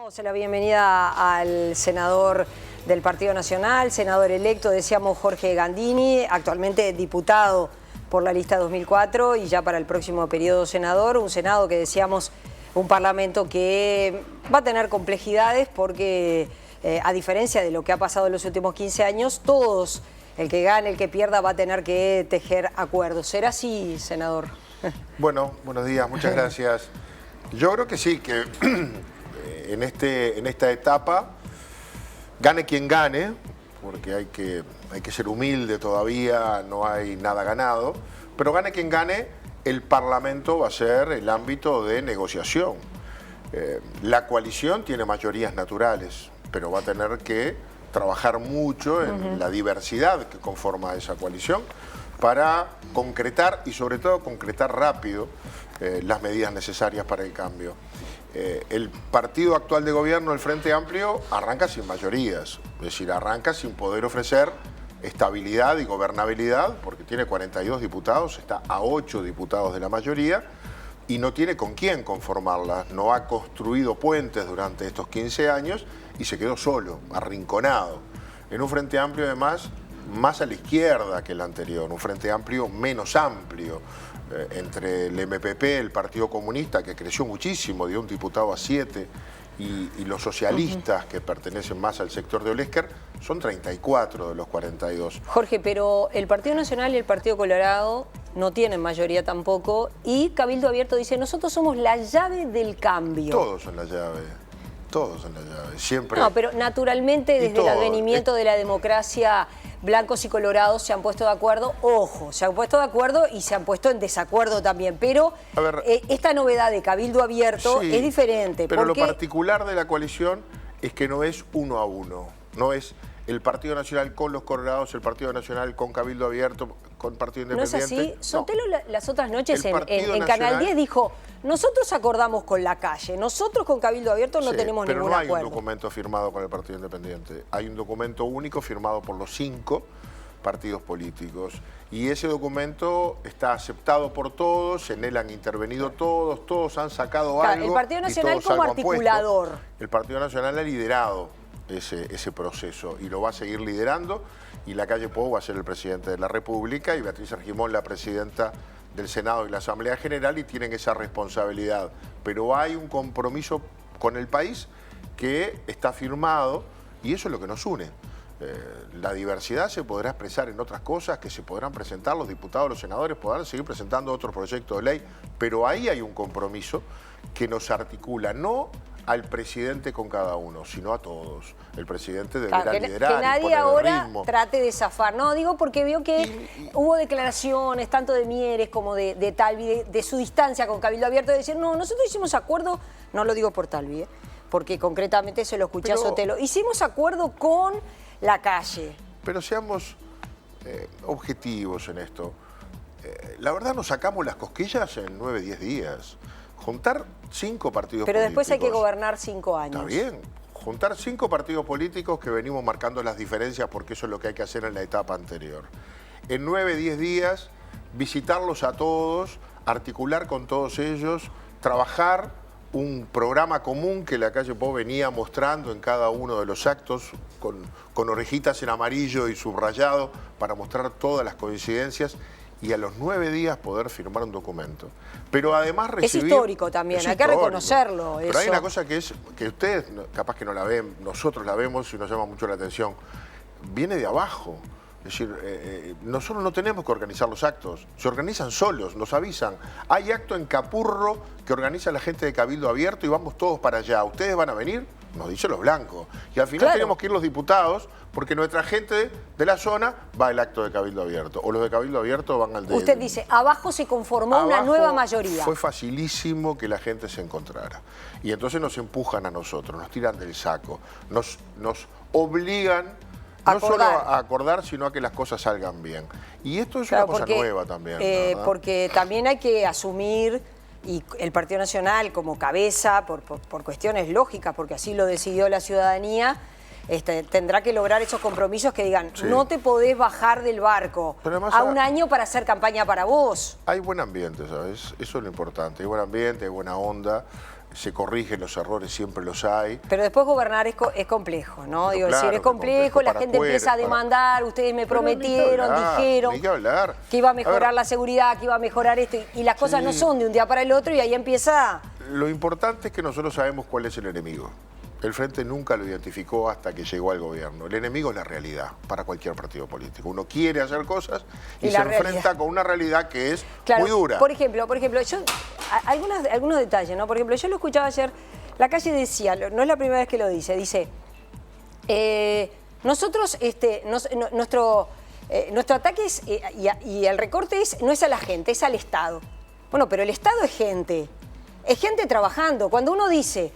Damos la bienvenida al senador del Partido Nacional, senador electo, decíamos Jorge Gandini, actualmente diputado por la lista 2004 y ya para el próximo periodo senador, un senado que decíamos un parlamento que va a tener complejidades porque a diferencia de lo que ha pasado en los últimos 15 años, todos, el que gane, el que pierda, va a tener que tejer acuerdos. ¿Será así, senador? Bueno, buenos días, muchas gracias. Yo creo que sí, que en esta etapa, gane quien gane, porque hay que ser humilde todavía, no hay nada ganado, pero gane quien gane, el Parlamento va a ser el ámbito de negociación. La coalición tiene mayorías naturales, pero va a tener que trabajar mucho en la diversidad que conforma esa coalición para concretar y sobre todo concretar rápido las medidas necesarias para el cambio. El partido actual de gobierno, el Frente Amplio, arranca sin mayorías, es decir, arranca sin poder ofrecer estabilidad y gobernabilidad, porque tiene 42 diputados, está a 8 diputados de la mayoría y no tiene con quién conformarlas, no ha construido puentes durante estos 15 años y se quedó solo, arrinconado, en un Frente Amplio además más a la izquierda que el anterior, un Frente Amplio menos amplio, entre el MPP, el Partido Comunista, que creció muchísimo, dio un diputado a 7, y los socialistas, que pertenecen más al sector de Olesker, son 34 de los 42. Jorge, pero el Partido Nacional y el Partido Colorado no tienen mayoría tampoco, y Cabildo Abierto dice, nosotros somos la llave del cambio. Todos son la llave. Todos son la llave, siempre. No, pero naturalmente desde el advenimiento de la democracia, blancos y colorados se han puesto de acuerdo, ojo, se han puesto de acuerdo y se han puesto en desacuerdo también, pero esta novedad de Cabildo Abierto es diferente. Pero lo particular de la coalición es que no es 1 a 1, no es el Partido Nacional con los colorados, el Partido Nacional con Cabildo Abierto, con Partido Independiente. ¿No es así? Sotelo las otras noches en Canal 10 dijo, nosotros acordamos con la calle, nosotros con Cabildo Abierto no tenemos ningún acuerdo. Pero no hay un documento firmado con el Partido Independiente, hay un documento único firmado por los 5 partidos políticos y ese documento está aceptado por todos, en él han intervenido todos han sacado algo. El Partido Nacional como articulador. El Partido Nacional ha liderado ese proceso y lo va a seguir liderando, y Lacalle Pou va a ser el presidente de la República y Beatriz Argimón la presidenta del Senado y la Asamblea General, y tienen esa responsabilidad. Pero hay un compromiso con el país que está firmado y eso es lo que nos une. La diversidad se podrá expresar en otras cosas que se podrán presentar, los diputados, los senadores podrán seguir presentando otros proyectos de ley, pero ahí hay un compromiso que nos articula, no al presidente con cada uno, sino a todos. El presidente deberá liderar. Que nadie ahora trate de zafar. No, digo porque veo que hubo declaraciones, tanto de Mieres como de Talvi, de su distancia con Cabildo Abierto, de decir, no, nosotros hicimos acuerdo, no lo digo por Talvi, porque concretamente se lo escuché a Sotelo, hicimos acuerdo con la calle. Pero seamos objetivos en esto. La verdad nos sacamos las cosquillas en 9, 10 días. Juntar 5 partidos políticos. Pero después hay que gobernar 5 años. Está bien. Juntar 5 partidos políticos que venimos marcando las diferencias, porque eso es lo que hay que hacer en la etapa anterior. En 9, 10 días, visitarlos a todos, articular con todos ellos, trabajar un programa común que Lacalle Pou venía mostrando en cada uno de los actos, con orejitas en amarillo y subrayado, para mostrar todas las coincidencias, y a los 9 días poder firmar un documento. Pero además recibir... Es histórico también, hay que reconocerlo. Pero hay una cosa que ustedes capaz que no la ven, nosotros la vemos y nos llama mucho la atención. Viene de abajo. Es decir, nosotros no tenemos que organizar los actos, se organizan solos, nos avisan. Hay acto en Capurro que organiza la gente de Cabildo Abierto y vamos todos para allá. ¿Ustedes van a venir? Nos dicen los blancos. Y al final tenemos que ir los diputados, porque nuestra gente de la zona va al acto de Cabildo Abierto. O los de Cabildo Abierto van al de... Usted dice, abajo se conformó una nueva mayoría. Fue facilísimo que la gente se encontrara. Y entonces nos empujan a nosotros, nos tiran del saco, nos obligan... No solo a acordar, sino a que las cosas salgan bien. Y esto es una cosa nueva también. Porque también hay que asumir, y el Partido Nacional como cabeza, por cuestiones lógicas, porque así lo decidió la ciudadanía, tendrá que lograr esos compromisos que digan, no te podés bajar del barco a un año para hacer campaña para vos. Hay buen ambiente, ¿sabes? Eso es lo importante. Hay buen ambiente, hay buena onda. se corrigen los errores, siempre los hay. Pero después gobernar es complejo, ¿no? Pero Digo, claro, decir, es complejo, la gente empieza a demandar, ustedes me prometieron, dijeron que iba a mejorar la seguridad, que iba a mejorar esto, y las cosas no son de un día para el otro y ahí empieza... Lo importante es que nosotros sabemos cuál es el enemigo. El Frente nunca lo identificó hasta que llegó al gobierno. El enemigo es la realidad para cualquier partido político. Uno quiere hacer cosas y se enfrenta con una realidad que es muy dura. Por ejemplo, yo, algunos detalles, ¿no? Por ejemplo, yo lo escuchaba ayer, La Calle decía, no es la primera vez que lo dice, nosotros, nuestro ataque es, y el recorte no es a la gente, es al Estado. Bueno, pero el Estado es gente trabajando. Cuando uno dice,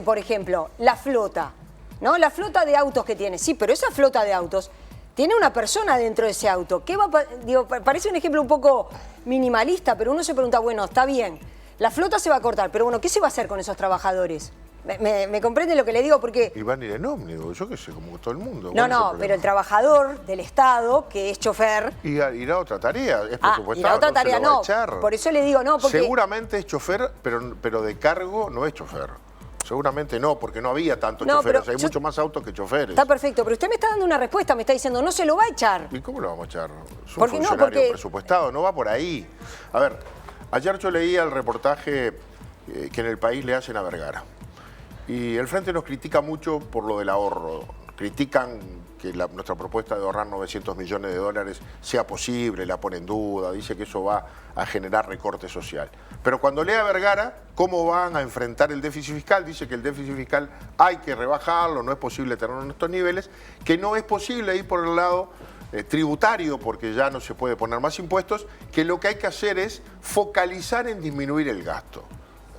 por ejemplo, la flota, ¿no? La flota de autos que tiene, sí, pero esa flota de autos tiene una persona dentro de ese auto. Digo, parece un ejemplo un poco minimalista, pero uno se pregunta, bueno, está bien, la flota se va a cortar, pero bueno, ¿qué se va a hacer con esos trabajadores? ¿Me comprende lo que le digo? Porque... Y van a ir en ómnibus, yo qué sé, como todo el mundo. No, pero el trabajador del Estado, que es chofer... Irá a otra tarea, es presupuestado, irá a otra tarea, no se lo va a echar. Por eso le digo, no, porque... Seguramente es chofer, pero de cargo no es chofer. Seguramente no, porque no había tantos choferes, hay mucho más autos que choferes. Está perfecto, pero usted me está dando una respuesta, me está diciendo, no se lo va a echar. ¿Y cómo lo vamos a echar? Es un funcionario presupuestado, no va por ahí. A ver, ayer yo leía el reportaje que en El País le hacen a Vergara. Y el Frente nos critica mucho por lo del ahorro. Critican que nuestra propuesta de ahorrar 900 millones de dólares sea posible, la pone en duda, dice que eso va a generar recorte social. Pero cuando lee a Vergara cómo van a enfrentar el déficit fiscal, dice que el déficit fiscal hay que rebajarlo, no es posible tenerlo en estos niveles, que no es posible ir por el lado tributario, porque ya no se puede poner más impuestos, que lo que hay que hacer es focalizar en disminuir el gasto.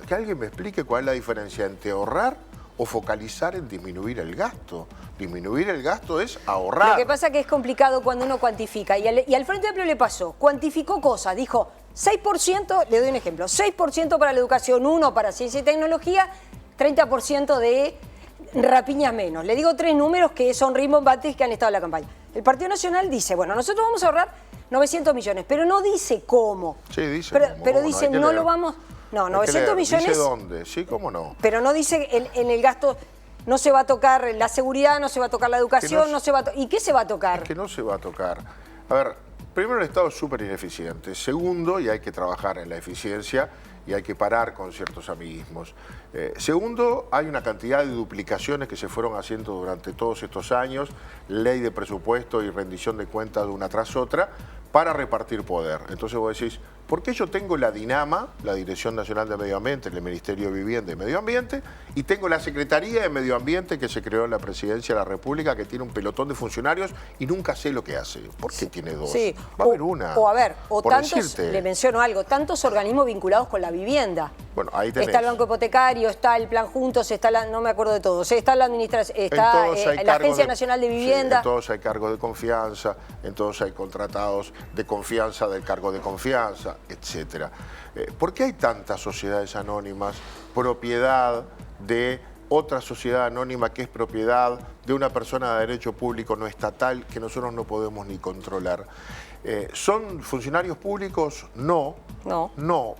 Que alguien me explique cuál es la diferencia entre ahorrar o focalizar en disminuir el gasto. Disminuir el gasto es ahorrar. Lo que pasa es que es complicado cuando uno cuantifica. Y al Frente Amplio le pasó. Cuantificó cosas. Dijo 6%, le doy un ejemplo, 6% para la educación, 1% para ciencia y tecnología, 30% de rapiñas menos. Le digo 3 números que son rimbombantes que han estado en la campaña. El Partido Nacional dice, bueno, nosotros vamos a ahorrar 900 millones, pero no dice cómo. Sí, dice cómo. Pero dice, no lo vamos... No, 900 millones... ¿Dice dónde? Sí, cómo no. Pero no dice en el gasto, no se va a tocar la seguridad, no se va a tocar la educación, no se va a ¿y qué se va a tocar? Es que no se va a tocar. A ver, primero el Estado es súper ineficiente. Segundo, y hay que trabajar en la eficiencia y hay que parar con ciertos amiguismos. Segundo, hay una cantidad de duplicaciones que se fueron haciendo durante todos estos años, ley de presupuesto y rendición de cuentas de una tras otra, para repartir poder. Entonces vos decís, ¿por qué yo tengo la DINAMA, la Dirección Nacional de Medio Ambiente, el Ministerio de Vivienda y Medio Ambiente, y tengo la Secretaría de Medio Ambiente que se creó en la Presidencia de la República, que tiene un pelotón de funcionarios y nunca sé lo que hace? ¿Por qué tiene 2? Sí. Va a haber una. O tantos, le menciono algo, tantos organismos vinculados con la vivienda. Bueno, ahí tenés. Está el Banco Hipotecario, está el Plan Juntos, está no me acuerdo de todos, está la administración, está la Agencia Nacional de Vivienda. Sí, en todos hay cargos de confianza, en todos hay contratados de confianza del cargo de confianza, etcétera. ¿Por qué hay tantas sociedades anónimas, propiedad de otra sociedad anónima que es propiedad de una persona de derecho público no estatal que nosotros no podemos ni controlar? ¿Son funcionarios públicos? No,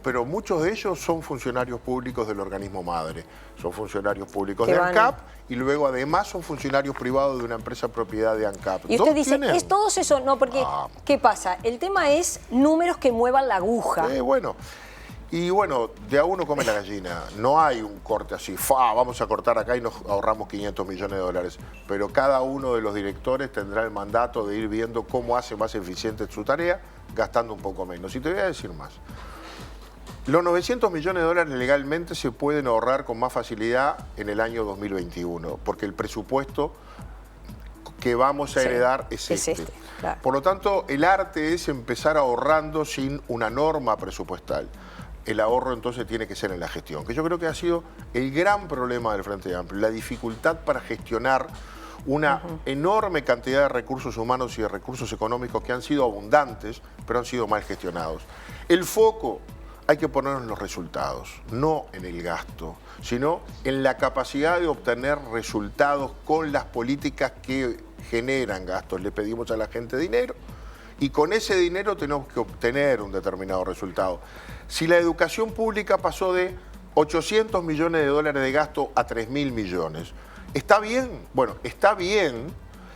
pero muchos de ellos son funcionarios públicos del organismo madre, son funcionarios públicos de ANCAP y luego además son funcionarios privados de una empresa propiedad de ANCAP. Y usted dice, ¿es todos eso? No, porque ¿qué pasa? El tema es números que muevan la aguja. Y bueno, de a uno come la gallina. No hay un corte así, vamos a cortar acá y nos ahorramos 500 millones de dólares. Pero cada uno de los directores tendrá el mandato de ir viendo cómo hace más eficiente su tarea, gastando un poco menos. Y te voy a decir más. Los 900 millones de dólares legalmente se pueden ahorrar con más facilidad en el año 2021, porque el presupuesto que vamos a heredar es este. Claro. Por lo tanto, el arte es empezar ahorrando sin una norma presupuestal. El ahorro entonces tiene que ser en la gestión, que yo creo que ha sido el gran problema del Frente Amplio, la dificultad para gestionar una enorme cantidad de recursos humanos y de recursos económicos que han sido abundantes, pero han sido mal gestionados. El foco hay que ponerlo en los resultados, no en el gasto, sino en la capacidad de obtener resultados con las políticas que generan gastos. Le pedimos a la gente dinero y con ese dinero tenemos que obtener un determinado resultado. Si la educación pública pasó de 800 millones de dólares de gasto a 3.000 millones. ¿Está bien? Bueno, está bien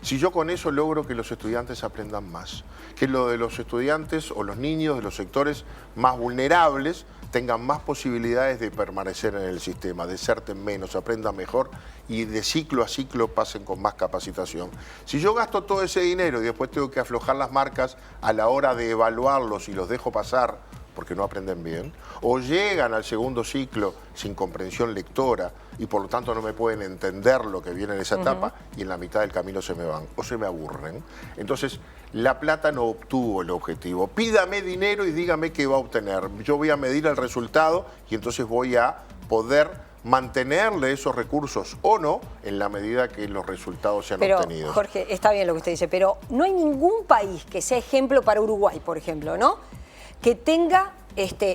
si yo con eso logro que los estudiantes aprendan más, que lo de los estudiantes o los niños de los sectores más vulnerables tengan más posibilidades de permanecer en el sistema, deserten menos, aprendan mejor y de ciclo a ciclo pasen con más capacitación. Si yo gasto todo ese dinero y después tengo que aflojar las marcas a la hora de evaluarlos y los dejo pasar porque no aprenden bien, o llegan al segundo ciclo sin comprensión lectora y por lo tanto no me pueden entender lo que viene en esa etapa y en la mitad del camino se me van o se me aburren. Entonces, La Plata no obtuvo el objetivo. Pídame dinero y dígame qué va a obtener. Yo voy a medir el resultado y entonces voy a poder mantenerle esos recursos o no en la medida que los resultados sean obtenidos. Jorge, está bien lo que usted dice, pero no hay ningún país que sea ejemplo para Uruguay, por ejemplo, ¿no?, que tenga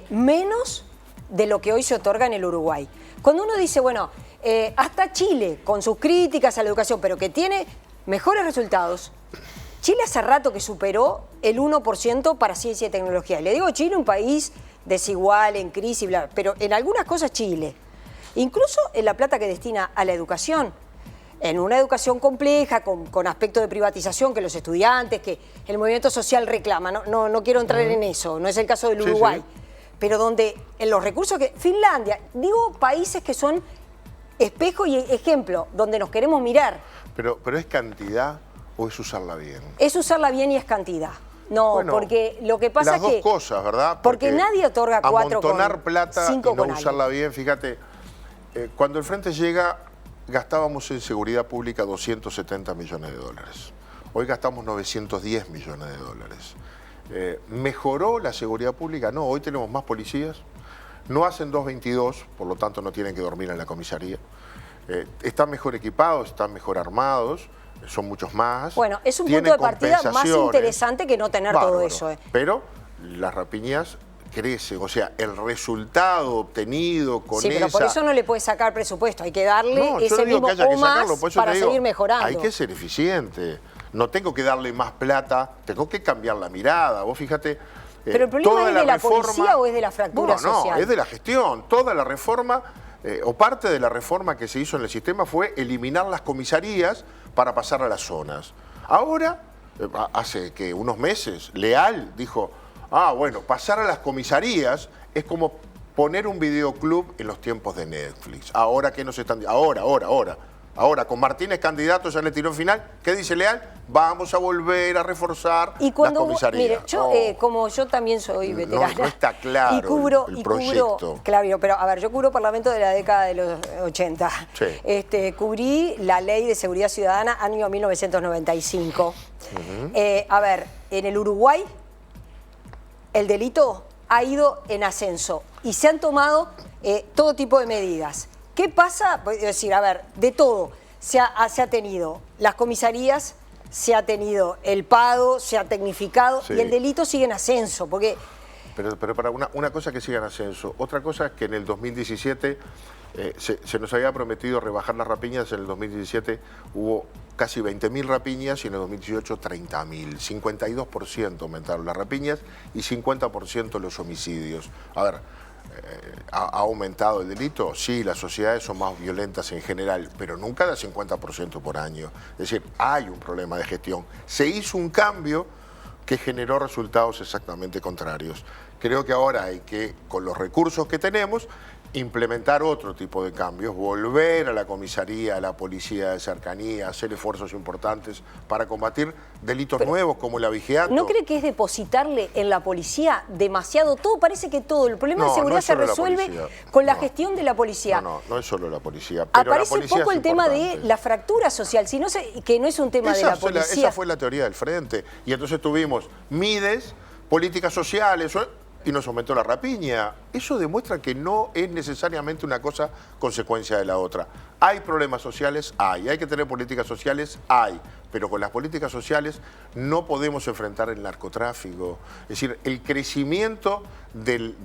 menos de lo que hoy se otorga en el Uruguay. Cuando uno dice, bueno, hasta Chile, con sus críticas a la educación, pero que tiene mejores resultados, Chile hace rato que superó el 1% para ciencia y tecnología. Le digo Chile, un país desigual, en crisis, bla, pero en algunas cosas Chile. Incluso en la plata que destina a la educación. En una educación compleja, con aspectos de privatización que los estudiantes, que el movimiento social reclama. No quiero entrar en eso, no es el caso del Uruguay. Sí. Pero donde en los recursos que... Finlandia, digo países que son espejo y ejemplo, donde nos queremos mirar. Pero ¿es cantidad o es usarla bien? Es usarla bien y es cantidad. No, bueno, porque lo que pasa es que... Las dos cosas, ¿verdad? Porque nadie otorga 4 con amontonar plata y no usarla bien, fíjate, cuando el Frente llega... gastábamos en seguridad pública 270 millones de dólares. Hoy gastamos 910 millones de dólares. ¿Mejoró la seguridad pública? No, hoy tenemos más policías. No hacen 222, por lo tanto no tienen que dormir en la comisaría. Están mejor equipados, están mejor armados, son muchos más. Bueno, es un punto de partida más interesante que no tener todo eso. Pero las rapiñas crecen, o sea, el resultado obtenido con esa... Sí, pero por eso no le puedes sacar presupuesto, hay que darle ese mismo o más para seguir mejorando. Hay que ser eficiente, no tengo que darle más plata, tengo que cambiar la mirada, vos fíjate... Pero el problema es de la policía o es de la fractura social. No, es de la gestión, toda la reforma, o parte de la reforma que se hizo en el sistema fue eliminar las comisarías para pasar a las zonas. Ahora, hace que unos meses, Leal dijo... bueno, pasar a las comisarías es como poner un videoclub en los tiempos de Netflix. Ahora que nos están... Ahora, con Martínez candidato ya en el tirón final, ¿qué dice Leal? Vamos a volver a reforzar las comisarías. Mire, yo, como yo también soy veterana... No está claro el proyecto. Claro, pero a ver, yo cubro Parlamento de la década de los 80. Sí. Cubrí la Ley de Seguridad Ciudadana año 1995. A ver, en el Uruguay... el delito ha ido en ascenso y se han tomado todo tipo de medidas. ¿Qué pasa? Voy a decir, a ver, de todo. Se ha tenido las comisarías, se ha tenido el pago, se ha tecnificado y el delito sigue en ascenso. Porque... Pero para una cosa que siga en ascenso. Otra cosa es que en el 2017 se nos había prometido rebajar las rapiñas. En el 2017 hubo casi 20.000 rapiñas y en el 2018 30.000. 52% aumentaron las rapiñas y 50% los homicidios. A ver, ¿ha aumentado el delito? Sí, las sociedades son más violentas en general, pero nunca de 50% por año. Es decir, hay un problema de gestión. Se hizo un cambio que generó resultados exactamente contrarios. Creo que ahora hay que, con los recursos que tenemos, implementar otro tipo de cambios, volver a la comisaría, a la policía de cercanía, hacer esfuerzos importantes para combatir delitos nuevos como el abigeato. ¿No cree que es depositarle en la policía demasiado? Todo parece que todo. El problema de seguridad se resuelve con la gestión de la policía. No es solo la policía. Pero aparece la policía poco el tema de la fractura social, si no que no es un tema de la policía. Esa fue la teoría del Frente. Y entonces tuvimos Mides, políticas sociales... y nos aumentó la rapiña. Eso demuestra que no es necesariamente una cosa consecuencia de la otra. Hay problemas sociales, hay que tener políticas sociales, pero con las políticas sociales no podemos enfrentar el narcotráfico. Es decir, el crecimiento del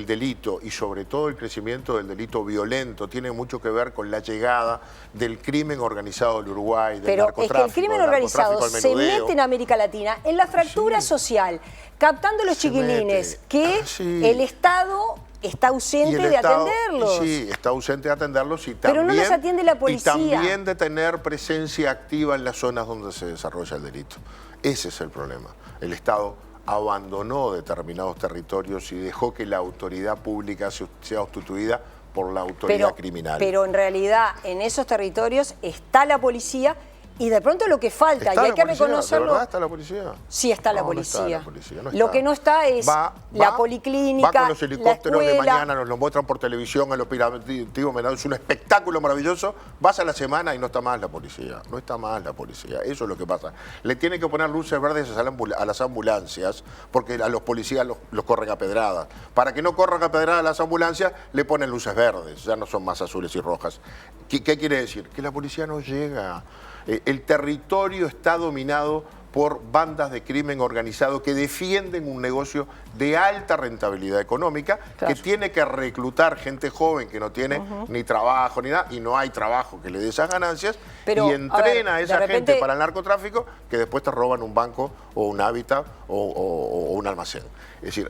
delito y sobre todo el crecimiento del delito violento tiene mucho que ver con la llegada del crimen organizado del Uruguay, del narcotráfico. Pero es que el crimen organizado se mete en América Latina en la fractura social, captando los chiquilines que el Estado está ausente de atenderlos. Sí, está ausente de atenderlos y Pero también, no los atiende la policía. Y también de tener presencia activa en las zonas donde se desarrolla el delito. Ese es el problema. El Estado abandonó determinados territorios y dejó que la autoridad pública sea sustituida por la autoridad criminal. Pero en realidad en esos territorios está la policía y de pronto lo que falta, y hay que reconocerlo... ¿De verdad está la policía? Sí está la policía. No está la policía, no está. Lo que no está es la policlínica, va con los helicópteros la de escuela. mañana, nos lo muestran por televisión, el operativo Venado, es un espectáculo maravilloso. Vas a la semana y no está más la policía. No está más la policía. Eso es lo que pasa. Le tienen que poner luces verdes a las ambulancias, porque a los policías los corren a pedradas. Para que no corran a pedradas las ambulancias, le ponen luces verdes. Ya no son más azules y rojas. ¿Qué quiere decir? Que la policía no llega. El territorio está dominado por bandas de crimen organizado que defienden un negocio de alta rentabilidad económica, claro, que tiene que reclutar gente joven que no tiene ni trabajo ni nada, y no hay trabajo que le dé esas ganancias, y entrena a esa gente para el narcotráfico, que después te roban un banco o un hábitat o un almacén. Es decir,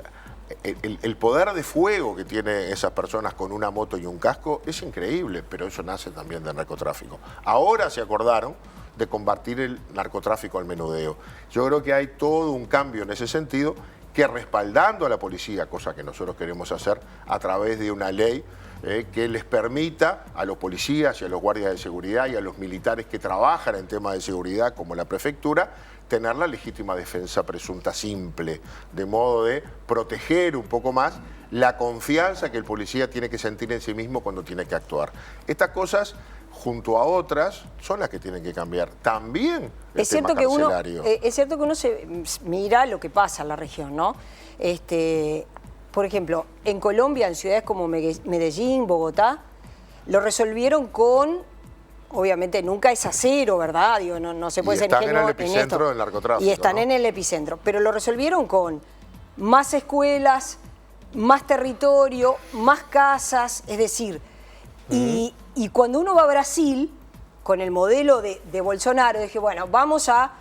el poder de fuego que tienen esas personas con una moto y un casco es increíble, pero eso nace también del narcotráfico. Ahora se acordaron de combatir el narcotráfico al menudeo. Yo creo que hay todo un cambio en ese sentido, que respaldando a la policía, cosa que nosotros queremos hacer a través de una ley que les permita a los policías y a los guardias de seguridad y a los militares que trabajan en temas de seguridad, como la prefectura, tener la legítima defensa presunta simple, de modo de proteger un poco más la confianza que el policía tiene que sentir en sí mismo cuando tiene que actuar. Estas cosas, junto a otras, son las que tienen que cambiar. También el tema carcelario. Es cierto que uno se mira lo que pasa en la región, ¿no? Por ejemplo, en Colombia, en ciudades como Medellín, Bogotá, lo resolvieron con... Obviamente nunca es a cero, ¿verdad? Digo, no se puede ser ingenuo en esto. Están en el epicentro del narcotráfico. Y están en el epicentro. Pero lo resolvieron con más escuelas, más territorio, más casas, es decir... Y cuando uno va a Brasil, con el modelo de Bolsonaro, dije, bueno, vamos a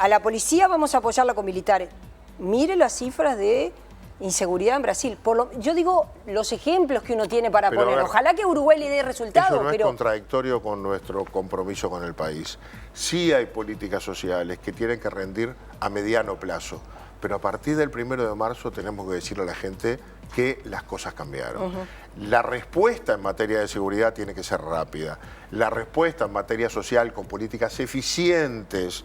la policía, vamos a apoyarla con militares. Mire las cifras de inseguridad en Brasil. Yo digo los ejemplos que uno tiene para poner. Ojalá que Uruguay le dé resultados. Eso no es contradictorio con nuestro compromiso con el país. Sí hay políticas sociales que tienen que rendir a mediano plazo, pero a partir del 1 de marzo tenemos que decirle a la gente que las cosas cambiaron. La respuesta en materia de seguridad tiene que ser rápida. La respuesta en materia social con políticas eficientes,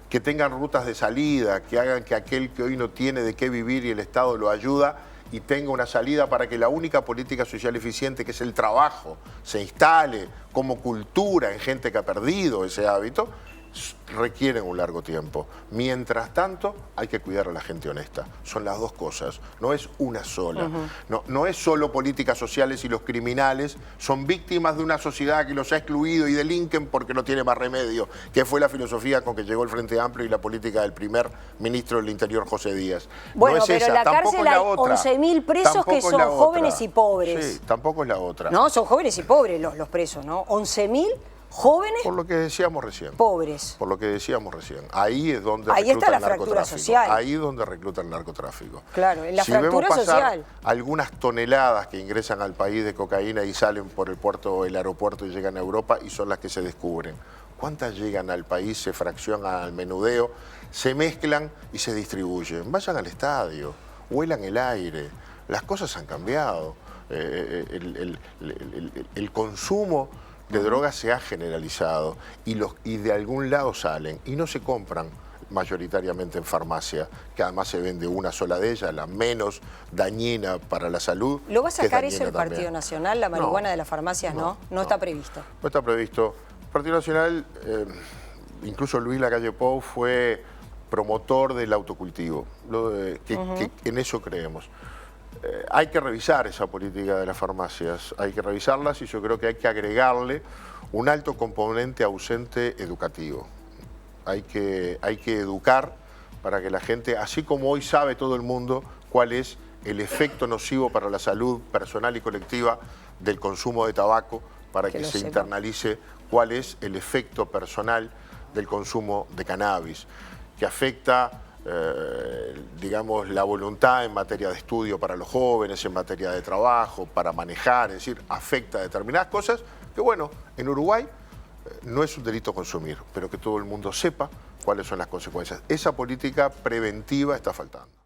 que tengan rutas de salida, que hagan que aquel que hoy no tiene de qué vivir y el Estado lo ayuda y tenga una salida para que la única política social eficiente, que es el trabajo, se instale como cultura en gente que ha perdido ese hábito, requieren un largo tiempo. Mientras tanto, hay que cuidar a la gente honesta. Son las dos cosas, no es una sola. No es solo políticas sociales y los criminales son víctimas de una sociedad que los ha excluido y delinquen porque no tiene más remedio, que fue la filosofía con que llegó el Frente Amplio y la política del primer ministro del Interior, José Díaz. Bueno, no es pero esa, en la cárcel hay 11.000 presos tampoco que son jóvenes y pobres. Sí, tampoco es la otra. No, son jóvenes y pobres los presos, ¿no? 11.000 jóvenes. Por lo que decíamos recién. Pobres. Por lo que decíamos recién. Ahí es donde ahí recluta está la el fractura narcotráfico. social. Ahí es donde recluta el narcotráfico. Claro, en la si fractura vemos pasar social. Algunas toneladas que ingresan al país de cocaína y salen por el puerto o el aeropuerto y llegan a Europa y son las que se descubren. ¿Cuántas llegan al país, se fraccionan al menudeo, se mezclan y se distribuyen? Vayan al estadio, huelan el aire. Las cosas han cambiado. El consumo de drogas se ha generalizado y de algún lado salen y no se compran mayoritariamente en farmacia, que además se vende una sola de ellas, la menos dañina para la salud. ¿Lo va a sacar eso el Partido Nacional, la marihuana de las farmacias? No está previsto. No está previsto. El Partido Nacional, incluso Luis Lacalle Pou fue promotor del autocultivo, que en eso creemos. Hay que revisar esa política de las farmacias, hay que revisarlas y yo creo que hay que agregarle un alto componente ausente educativo. Hay que educar para que la gente, así como hoy sabe todo el mundo cuál es el efecto nocivo para la salud personal y colectiva del consumo de tabaco, para que se internalice cuál es el efecto personal del consumo de cannabis, que afecta digamos, la voluntad en materia de estudio para los jóvenes, en materia de trabajo, para manejar, es decir, afecta a determinadas cosas, que bueno, en Uruguay no es un delito consumir, pero que todo el mundo sepa cuáles son las consecuencias. Esa política preventiva está faltando.